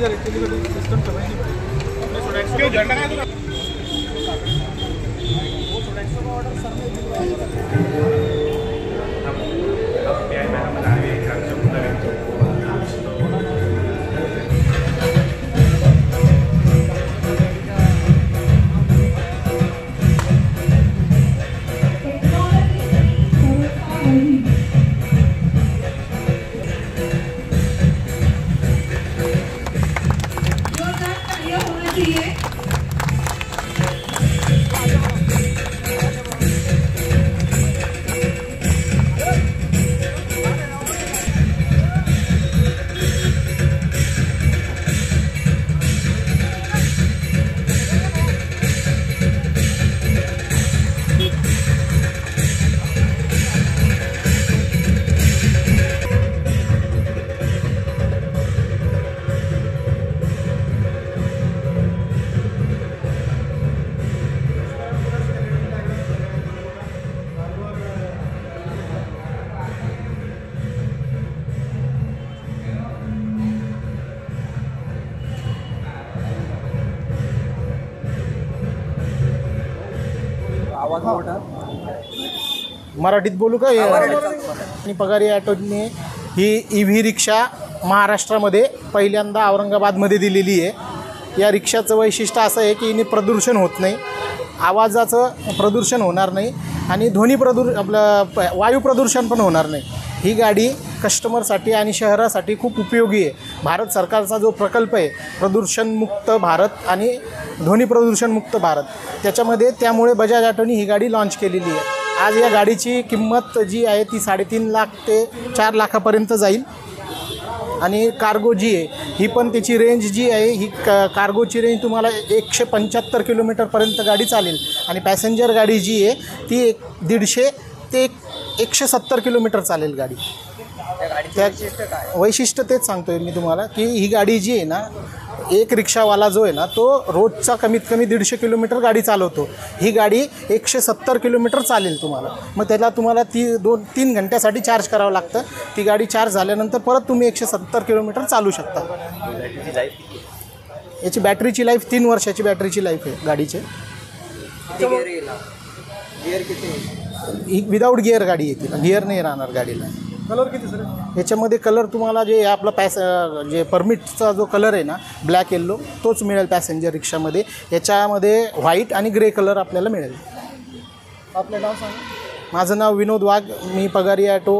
इधर actually system समझ नहीं पड़ेगा क्यों झंडा का वो थोड़ा एक्स्ट्रा ऑर्डर सर ने अब क्या है मैं बता रही हूं एक मराठीत बोलू का? आणि पगारी ऑटोने ही EV रिक्षा महाराष्ट्रामध्ये पहिल्यांदा औरंगाबादमध्ये दिलेली आहे। या रिक्षाचं वैशिष्ट्य असं आहे की हिने प्रदूषण होत नाही, आवाजाचं प्रदूषण होणार नाही आणि वायू प्रदूषण पण होणार नाही। ही गाडी कस्टमरसाठी आणि शहरासाठी खूप उपयोगी आहे। भारत सरकारचा जो प्रकल्प आहे प्रदूषणमुक्त भारत आणि ध्वनी प्रदूषणमुक्त भारत, त्यामुळे बजाज ऑटोनी ही गाडी लॉन्च केलेली आहे। आज या गाडीची किंमत जी आहे ती 3.5 लाख ते 4 लाखापर्यंत जाईल आणि कार्गो जी आहे ही पण त्याची रेंज जी आहे ही कार्गोची रेंज तुम्हाला 175 किलोमीटरपर्यंत गाडी चालेल आणि पॅसेंजर गाडी जी आहे ती 150 ते 170 किलोमीटर चालेल गाडी। त्या वैशिष्ट्य तेच सांगतोय मी तुम्हाला की ही गाडी जी आहे ना, एक रिक्षावाला जो आहे ना तो रोजचा कमीत कमी 150 किलोमीटर गाडी चालवतो, ही गाडी 170 किलोमीटर चालेल तुम्हाला। मग त्याला तुम्हाला 2-3 घंट्यासाठी चार्ज करावं लागतं। ती गाडी चार्ज झाल्यानंतर परत तुम्ही 170 किलोमीटर चालू शकता। याची बॅटरीची लाईफ 3 वर्षाची बॅटरीची लाईफ आहे गाडीचे। ही विदाऊट गिअर गाडी येते, गिअर नाही राहणार गाडीला। कलर किती सर? याच्यामध्ये कलर तुम्हाला जे आपला जे परमिटचा जो कलर आहे ना ब्लॅक येल्लो तोच मिळेल पॅसेंजर रिक्षामध्ये। याच्यामध्ये व्हाईट आणि ग्रे कलर आपल्याला मिळेल। आपलं नाव सांगा? माझं नाव विनोद वाघ, मी पगारी ऑटो